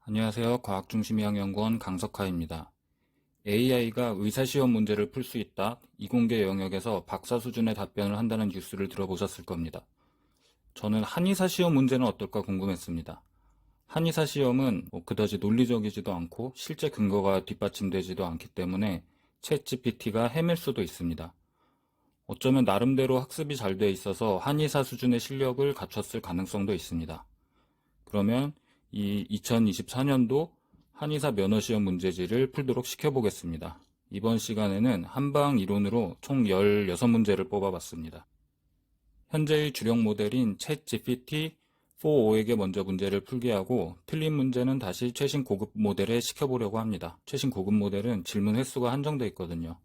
안녕하세요. 과학중심의학연구원 강석하입니다. AI가 의사시험 문제를 풀 수 있다. 이공계 영역에서 박사 수준의 답변을 한다는 뉴스를 들어보셨을 겁니다. 저는 한의사 시험 문제는 어떨까 궁금했습니다. 한의사 시험은 그다지 논리적이지도 않고 실제 근거가 뒷받침되지도 않기 때문에 챗GPT가 헤맬 수도 있습니다. 어쩌면 나름대로 학습이 잘 돼 있어서 한의사 수준의 실력을 갖췄을 가능성도 있습니다. 그러면 이 2024년도 한의사 면허시험 문제지를 풀도록 시켜보겠습니다. 이번 시간에는 한방 이론으로 총 16문제를 뽑아봤습니다. 현재의 주력 모델인 챗GPT 4.5에게 먼저 문제를 풀게 하고 틀린 문제는 다시 최신 고급 모델에 시켜보려고 합니다. 최신 고급 모델은 질문 횟수가 한정되어 있거든요.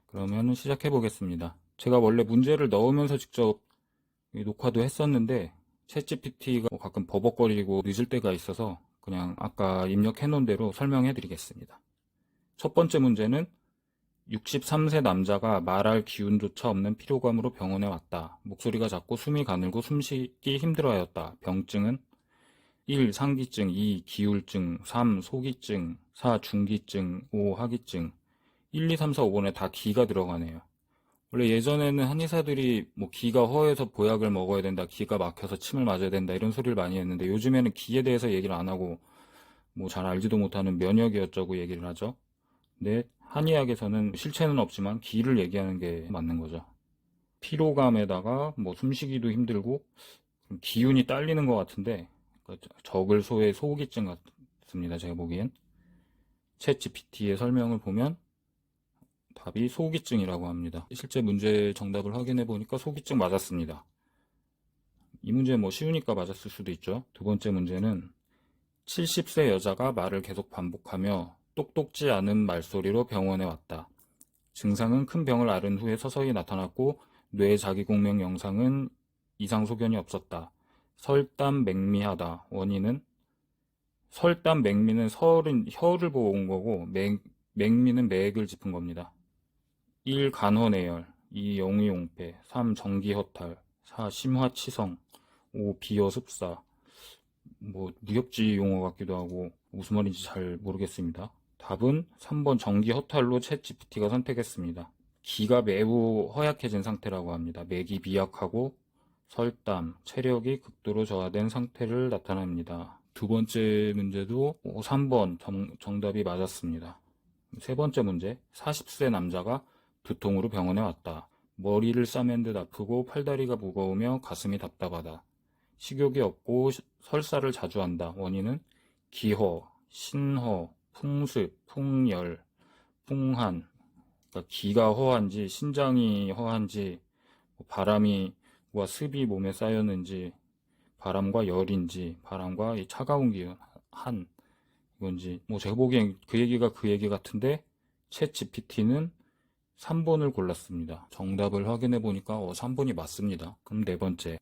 그러면 시작해보겠습니다. 제가 원래 문제를 넣으면서 직접 녹화도 했었는데 챗GPT가 가끔 버벅거리고 늦을 때가 있어서 그냥 아까 입력해 놓은 대로 설명해 드리겠습니다. 첫 번째 문제는 63세 남자가 말할 기운조차 없는 피로감으로 병원에 왔다. 목소리가 작고 숨이 가늘고 숨쉬기 힘들어하였다. 병증은 1. 상기증, 2. 기울증, 3. 소기증, 4. 중기증, 5. 하기증. 1, 2, 3, 4, 5번에 다 기가 들어가네요. 원래 예전에는 한의사들이 뭐 기가 허해서 보약을 먹어야 된다, 기가 막혀서 침을 맞아야 된다 이런 소리를 많이 했는데 요즘에는 기에 대해서 얘기를 안 하고 뭐 잘 알지도 못하는 면역이 어쩌고 얘기를 하죠. 근데 한의학에서는 실체는 없지만 기를 얘기하는 게 맞는 거죠. 피로감에다가 뭐 숨쉬기도 힘들고 기운이 딸리는 것 같은데 적을 소의 소기증 같습니다. 제가 보기엔 챗 GPT의 설명을 보면 답이 소기증이라고 합니다. 실제 문제 정답을 확인해 보니까 소기증 맞았습니다. 이 문제 뭐 쉬우니까 맞았을 수도 있죠. 두 번째 문제는 70세 여자가 말을 계속 반복하며 똑똑지 않은 말소리로 병원에 왔다. 증상은 큰 병을 앓은 후에 서서히 나타났고 뇌 자기공명 영상은 이상 소견이 없었다. 설담 맹미하다. 원인은 설담 맹미는 설은 혀를 보고 온 거고 맹미는 맥을 짚은 겁니다. 1. 간허내열, 2. 영유용폐, 3. 전기허탈, 4. 심화치성, 5. 비어습사. 뭐 무협지 용어 같기도 하고 무슨 말인지 잘 모르겠습니다. 답은 3번 전기허탈로 챗 GPT가 선택했습니다. 기가 매우 허약해진 상태라고 합니다. 맥이 미약하고 설담, 체력이 극도로 저하된 상태를 나타냅니다. 두 번째 문제도 3번 정답이 맞았습니다. 세 번째 문제, 40세 남자가 두통으로 병원에 왔다. 머리를 싸맨 듯 아프고 팔다리가 무거우며 가슴이 답답하다. 식욕이 없고 설사를 자주 한다. 원인은 기허, 신허, 풍습, 풍열, 풍한. 그러니까 기가 허한지 신장이 허한지 바람이와 습이 몸에 쌓였는지 바람과 열인지 바람과 이 차가운 기운 한 이건지 뭐 제가 보기엔 그 얘기가 그 얘기 같은데 챗 GPT는 3번을 골랐습니다. 정답을 확인해 보니까 3번이 맞습니다. 그럼 네 번째.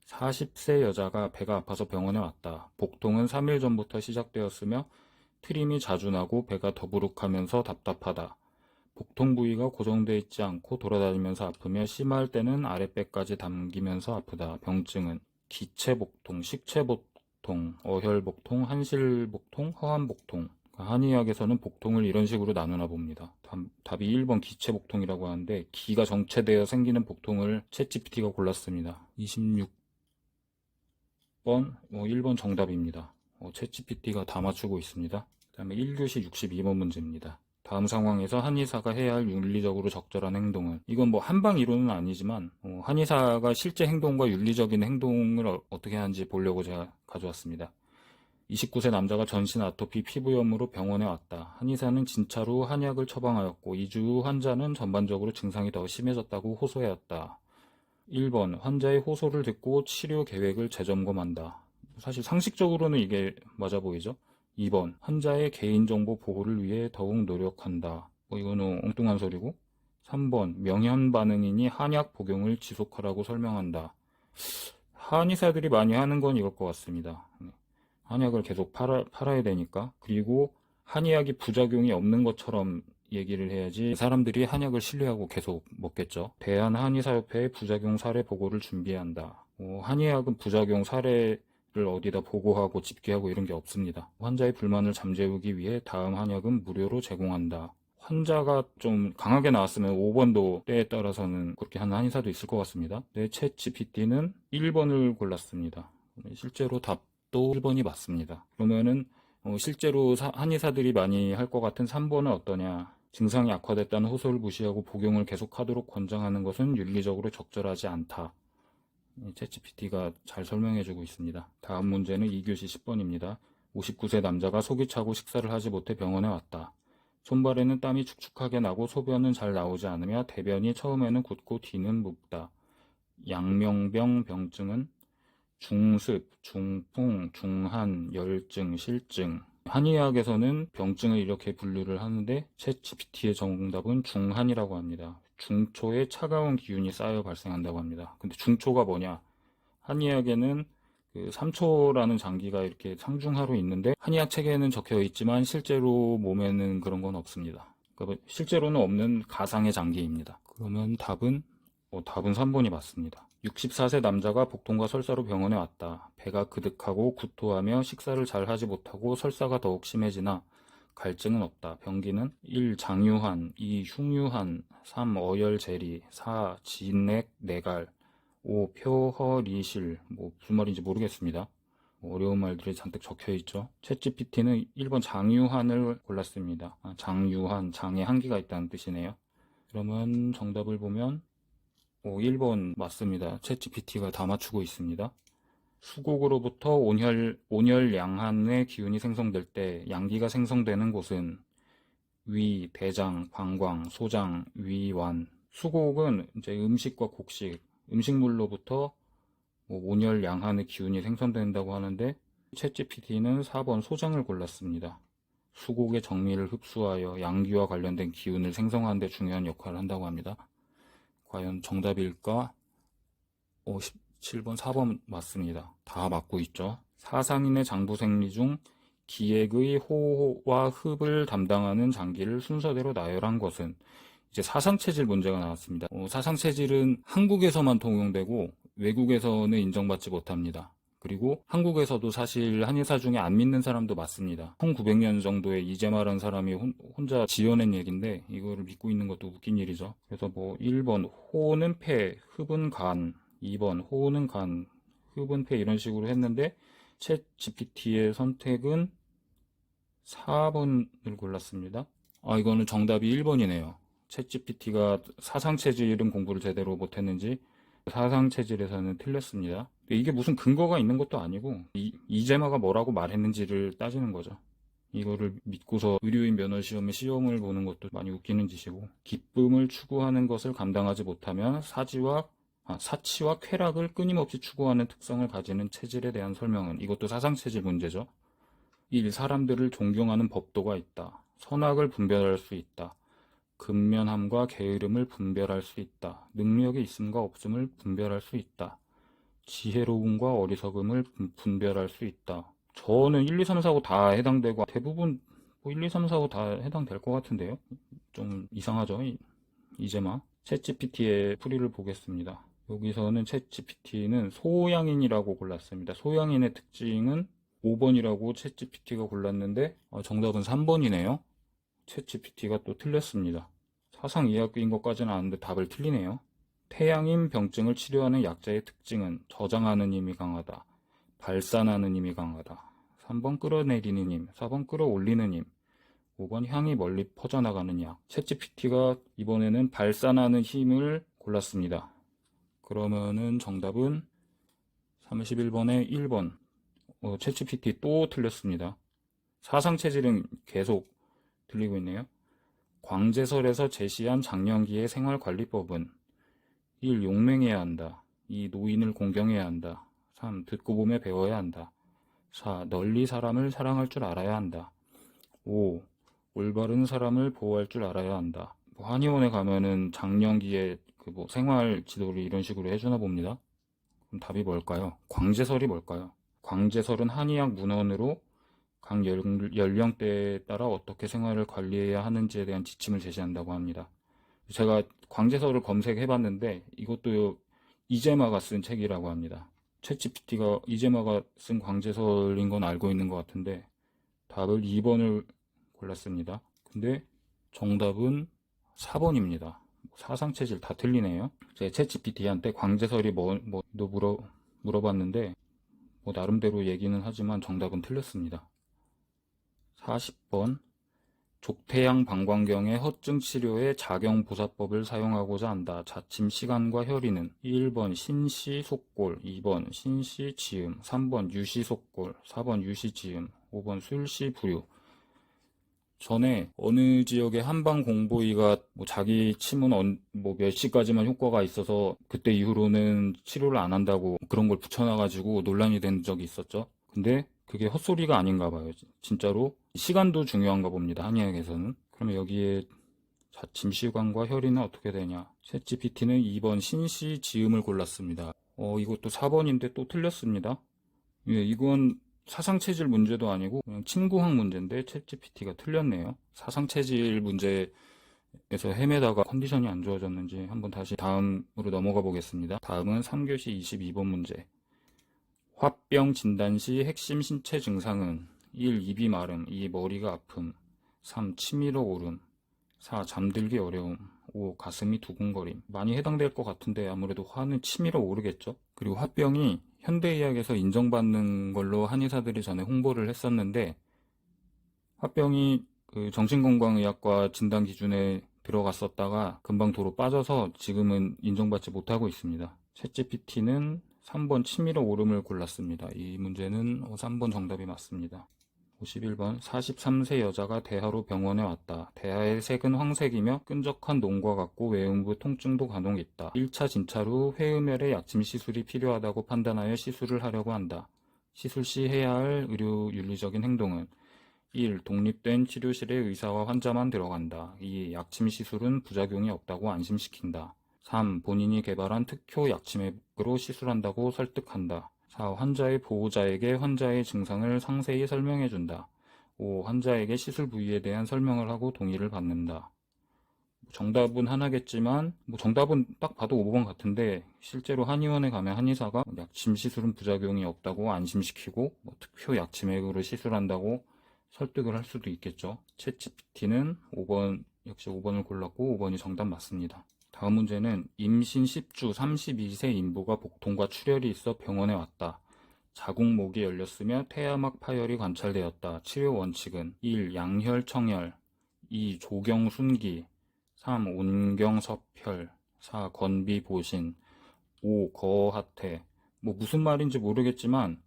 40세 여자가 배가 아파서 병원에 왔다. 복통은 3일 전부터 시작되었으며 트림이 자주 나고 배가 더부룩하면서 답답하다. 복통 부위가 고정되어 있지 않고 돌아다니면서 아프며 심할 때는 아랫배까지 당기면서 아프다. 병증은 기체복통, 식체복통, 어혈복통, 한실복통, 허한복통. 한의학에서는 복통을 이런 식으로 나누나 봅니다. 답이 1번 기체복통이라고 하는데 기가 정체되어 생기는 복통을 챗GPT가 골랐습니다. 26번 1번 정답입니다. 챗GPT가 다 맞추고 있습니다. 그 다음에 1교시 62번 문제입니다. 다음 상황에서 한의사가 해야 할 윤리적으로 적절한 행동은 이건 뭐 한방 이론은 아니지만 한의사가 실제 행동과 윤리적인 행동을 어떻게 하는지 보려고 제가 가져왔습니다. 29세 남자가 전신 아토피 피부염으로 병원에 왔다. 한의사는 진찰 후 한약을 처방하였고 2주 후 환자는 전반적으로 증상이 더 심해졌다고 호소하였다. 1번 환자의 호소를 듣고 치료 계획을 재점검한다. 사실 상식적으로는 이게 맞아 보이죠? 2번 환자의 개인정보 보호를 위해 더욱 노력한다. 이거는 엉뚱한 소리고. 3번 명현 반응이니 한약 복용을 지속하라고 설명한다. 한의사들이 많이 하는 건 이걸 것 같습니다. 한약을 계속 팔아야 되니까. 그리고 한의학이 부작용이 없는 것처럼 얘기를 해야지 사람들이 한약을 신뢰하고 계속 먹겠죠. 대한한의사협회의 부작용 사례 보고를 준비한다. 한의학은 부작용 사례를 것을 어디다 보고하고 집계하고 이런 게 없습니다. 환자의 불만을 잠재우기 위해 다음 한약은 무료로 제공한다. 환자가 좀 강하게 나왔으면 5번도 때에 따라서는 그렇게 하는 한의사도 있을 것 같습니다. 네, 챗GPT는 1번을 골랐습니다. 실제로 답도 1번이 맞습니다. 그러면은 실제로 한의사들이 많이 할 것 같은 3번은 어떠냐? 증상이 악화됐다는 호소를 무시하고 복용을 계속하도록 권장하는 것은 윤리적으로 적절하지 않다. 챗GPT가 잘 설명해주고 있습니다. 다음 문제는 2교시 10번입니다. 59세 남자가 속이 차고 식사를 하지 못해 병원에 왔다. 손발에는 땀이 축축하게 나고 소변은 잘 나오지 않으며 대변이 처음에는 굳고 뒤는 묵다. 양명병 병증은 중습, 중풍, 중한, 열증, 실증. 한의학에서는 병증을 이렇게 분류를 하는데 챗GPT의 정답은 중한이라고 합니다. 중초에 차가운 기운이 쌓여 발생한다고 합니다. 근데 중초가 뭐냐? 한의학에는 그 3초라는 장기가 이렇게 상중하로 있는데 한의학 책에는 적혀 있지만 실제로 몸에는 그런 건 없습니다. 그러니까 실제로는 없는 가상의 장기입니다. 그러면 답은 3번이 맞습니다. 64세 남자가 복통과 설사로 병원에 왔다. 배가 그득하고 구토하며 식사를 잘 하지 못하고 설사가 더욱 심해지나 갈증은 없다. 병기는 1. 장유한, 2. 흉유한, 3. 어열제리, 4. 진액, 내갈, 5. 표허리실. 무슨 말인지 모르겠습니다. 어려운 말들이 잔뜩 적혀 있죠. 챗GPT는 1번 장유한을 골랐습니다. 장유한, 장에 한기가 있다는 뜻이네요. 그러면 정답을 보면 1번 맞습니다. 챗GPT가 다 맞추고 있습니다. 수곡으로부터 온혈양한의 기운이 생성될 때 양기가 생성되는 곳은 위, 대장, 방광, 소장, 위완. 수곡은 이제 음식과 곡식, 음식물로부터 온혈양한의 기운이 생성된다고 하는데 챗GPT는 4번 소장을 골랐습니다. 수곡의 정미를 흡수하여 양기와 관련된 기운을 생성하는 데 중요한 역할을 한다고 합니다. 과연 정답일까? 17번, 4번 맞습니다. 다 맞고 있죠. 사상인의 장부생리 중 기액의 호와 흡을 담당하는 장기를 순서대로 나열한 것은 이제 사상체질 문제가 나왔습니다. 사상체질은 한국에서만 통용되고 외국에서는 인정받지 못합니다. 그리고 한국에서도 사실 한의사 중에 안 믿는 사람도 많습니다. 1900년 정도에 이재마라는 사람이 혼자 지어낸 얘기인데 이거를 믿고 있는 것도 웃긴 일이죠. 그래서 1번 호는 폐, 흡은 간, 2번 호는 간, 흡은 폐 이런 식으로 했는데 챗 GPT의 선택은 4번을 골랐습니다. 이거는 정답이 1번이네요. 챗 GPT가 사상체질은 공부를 제대로 못했는지 사상체질에서는 틀렸습니다. 이게 무슨 근거가 있는 것도 아니고 이재마가 뭐라고 말했는지를 따지는 거죠. 이거를 믿고서 의료인 면허시험에 시험을 보는 것도 많이 웃기는 짓이고 기쁨을 추구하는 것을 감당하지 못하면 사치와 쾌락을 끊임없이 추구하는 특성을 가지는 체질에 대한 설명은 이것도 사상체질 문제죠. 1. 사람들을 존경하는 법도가 있다. 선악을 분별할 수 있다. 근면함과 게으름을 분별할 수 있다. 능력이 있음과 없음을 분별할 수 있다. 지혜로움과 어리석음을 분별할 수 있다. 저는 1, 2, 3, 4, 5 다 해당되고 대부분 1, 2, 3, 4, 5 다 해당될 것 같은데요. 좀 이상하죠. 이제마 챗GPT의 풀이를 보겠습니다. 여기서는 챗GPT는 소양인이라고 골랐습니다. 소양인의 특징은 5번이라고 챗GPT가 골랐는데 정답은 3번이네요. 챗GPT가 또 틀렸습니다. 사상의학인 것까지는 아는데 답을 틀리네요. 태양인 병증을 치료하는 약자의 특징은 저장하는 힘이 강하다. 발산하는 힘이 강하다. 3번 끌어내리는 힘, 4번 끌어올리는 힘, 5번 향이 멀리 퍼져나가는 약. 챗GPT가 이번에는 발산하는 힘을 골랐습니다. 그러면은 정답은 31번에 1번. 챗GPT 또 틀렸습니다. 사상체질은 계속 들리고 있네요. 광제설에서 제시한 장년기의 생활관리법은 1. 용맹해야 한다. 2. 노인을 공경해야 한다. 3. 듣고 보며 배워야 한다. 4. 널리 사람을 사랑할 줄 알아야 한다. 5. 올바른 사람을 보호할 줄 알아야 한다. 한의원에 가면은 장년기에 생활 지도를 이런 식으로 해주나 봅니다. 그럼 답이 뭘까요? 광제설이 뭘까요? 광제설은 한의학 문헌으로 각 연령대에 따라 어떻게 생활을 관리해야 하는지에 대한 지침을 제시한다고 합니다. 제가 광제설을 검색해봤는데 이것도 이재마가 쓴 책이라고 합니다. 챗GPT가 이재마가 쓴 광제설인 건 알고 있는 것 같은데 답을 2번을 골랐습니다. 근데 정답은 4번입니다. 사상체질 다 틀리네요. 제 챗GPT한테 광제설이 뭐도 물어봤는데 뭐 나름대로 얘기는 하지만 정답은 틀렸습니다. 40번 족태양 방광경의 허증 치료에 자경보사법을 사용하고자 한다. 자침 시간과 혈의는 1번 신시 속골, 2번 신시 지음, 3번 유시 속골, 4번 유시 지음, 5번 술시 부류. 전에 어느 지역의 한방 공보이가 뭐 자기 침은 뭐 몇 시까지만 효과가 있어서 그때 이후로는 치료를 안 한다고 그런 걸 붙여놔가지고 논란이 된 적이 있었죠. 근데 그게 헛소리가 아닌가 봐요. 진짜로 시간도 중요한가 봅니다. 한의학에서는. 그러면 여기에 자침 시간과 혈의는 어떻게 되냐? 챗GPT는 2번 신시 지음을 골랐습니다. 이것도 4번인데 또 틀렸습니다. 예, 이건 사상체질 문제도 아니고 그냥 친구학 문제인데 챗GPT가 틀렸네요. 사상체질 문제에서 헤매다가 컨디션이 안 좋아졌는지 한번 다시 다음으로 넘어가 보겠습니다. 다음은 3교시 22번 문제. 화병 진단 시 핵심 신체 증상은 1. 입이 마름, 2. 머리가 아픔, 3. 치밀어 오름, 4. 잠들기 어려움, 5. 가슴이 두근거림. 많이 해당될 것 같은데 아무래도 화는 치밀어 오르겠죠. 그리고 화병이 현대의학에서 인정받는 걸로 한의사들이 전에 홍보를 했었는데 화병이 그 정신건강의학과 진단 기준에 들어갔었다가 금방 도로 빠져서 지금은 인정받지 못하고 있습니다. 챗GPT는 3번 치밀어 오름을 골랐습니다. 이 문제는 3번 정답이 맞습니다. 51번 43세 여자가 대하로 병원에 왔다. 대하의 색은 황색이며 끈적한 녹과 같고 외음부 통증도 간혹 있다. 1차 진찰 후 회음혈의 약침 시술이 필요하다고 판단하여 시술을 하려고 한다. 시술 시 해야 할 의료 윤리적인 행동은 1. 독립된 치료실에 의사와 환자만 들어간다. 2. 약침 시술은 부작용이 없다고 안심시킨다. 3. 본인이 개발한 특효 약침액으로 시술한다고 설득한다. 4. 환자의 보호자에게 환자의 증상을 상세히 설명해준다. 5. 환자에게 시술 부위에 대한 설명을 하고 동의를 받는다. 정답은 하나겠지만 정답은 딱 봐도 5번 같은데 실제로 한의원에 가면 한의사가 약침 시술은 부작용이 없다고 안심시키고 특효 약침액으로 시술한다고 설득을 할 수도 있겠죠. 챗GPT는 5번 역시 5번을 골랐고 5번이 정답 맞습니다. 다음 문제는 임신 10주 32세 인부가 복통과 출혈이 있어 병원에 왔다. 자궁목이 열렸으며 태아막 파열이 관찰되었다. 치료 원칙은 1. 양혈청혈, 2. 조경순기, 3. 온경섭혈, 4. 건비보신, 5. 거하태. 무슨 말인지 모르겠지만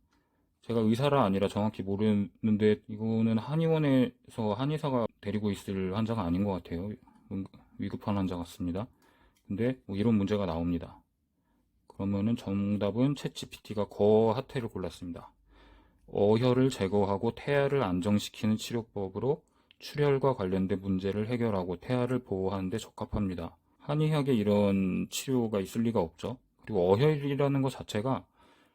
제가 의사라 아니라 정확히 모르는데 이거는 한의원에서 한의사가 데리고 있을 환자가 아닌 것 같아요. 위급한 환자 같습니다. 근데 이런 문제가 나옵니다. 그러면은 정답은 챗GPT가 거하태를 골랐습니다. 어혈을 제거하고 태아를 안정시키는 치료법으로 출혈과 관련된 문제를 해결하고 태아를 보호하는 데 적합합니다. 한의학에 이런 치료가 있을 리가 없죠. 그리고 어혈이라는 것 자체가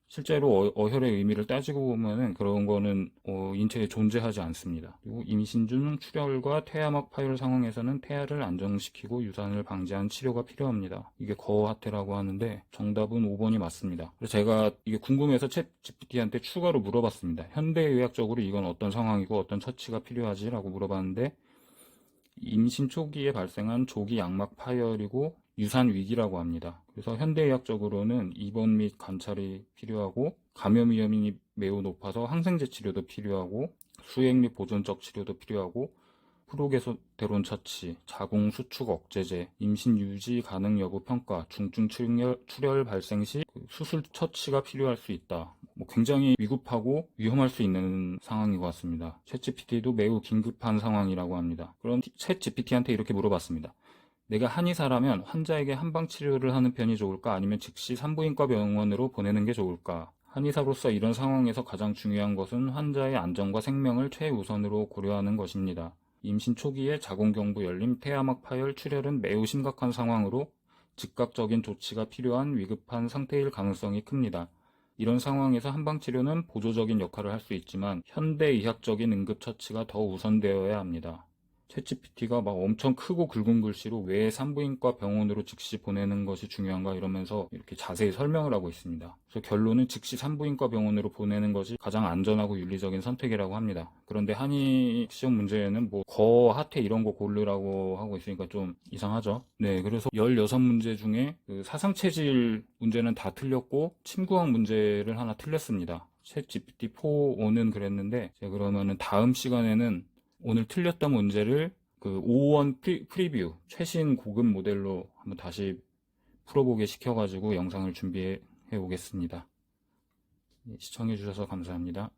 실제로 어혈의 의미를 따지고 보면은 그런 거는 인체에 존재하지 않습니다. 그리고 임신 중 출혈과 태아막 파열 상황에서는 태아를 안정시키고 유산을 방지하는 치료가 필요합니다. 이게 거하태라고 하는데 정답은 5번이 맞습니다. 그래서 제가 이게 궁금해서 챗GPT한테 추가로 물어봤습니다. 현대의학적으로 이건 어떤 상황이고 어떤 처치가 필요하지라고 물어봤는데 임신 초기에 발생한 조기 양막 파열이고 유산 위기라고 합니다. 그래서 현대의학적으로는 입원 및 관찰이 필요하고 감염 위험이 매우 높아서 항생제 치료도 필요하고 수액 및 보존적 치료도 필요하고 프로게스테론 처치, 자궁 수축 억제제, 임신 유지 가능 여부 평가, 중증 출혈 발생 시 수술 처치가 필요할 수 있다. 굉장히 위급하고 위험할 수 있는 상황인 것 같습니다. 챗GPT도 매우 긴급한 상황이라고 합니다. 그럼 챗GPT한테 이렇게 물어봤습니다. 내가 한의사라면 환자에게 한방 치료를 하는 편이 좋을까? 아니면 즉시 산부인과 병원으로 보내는 게 좋을까? 한의사로서 이런 상황에서 가장 중요한 것은 환자의 안전과 생명을 최우선으로 고려하는 것입니다. 임신 초기에 자궁경부 열림, 태아막 파열, 출혈은 매우 심각한 상황으로 즉각적인 조치가 필요한 위급한 상태일 가능성이 큽니다. 이런 상황에서 한방치료는 보조적인 역할을 할 수 있지만 현대의학적인 응급처치가 더 우선되어야 합니다. 챗GPT가 막 엄청 크고 굵은 글씨로 왜 산부인과 병원으로 즉시 보내는 것이 중요한가 이러면서 이렇게 자세히 설명을 하고 있습니다. 그래서 결론은 즉시 산부인과 병원으로 보내는 것이 가장 안전하고 윤리적인 선택이라고 합니다. 그런데 한의 시험 문제에는 뭐 거, 하태 이런 거 고르라고 하고 있으니까 좀 이상하죠. 네, 그래서 16문제 중에 그 사상체질 문제는 다 틀렸고 침구학 문제를 하나 틀렸습니다. 챗 GPT-4는 그랬는데 제가 그러면은 다음 시간에는 오늘 틀렸던 문제를 그 5원 프리뷰 최신 고급 모델로 한번 다시 풀어보게 시켜가지고 영상을 준비해 오겠습니다. 시청해주셔서 감사합니다.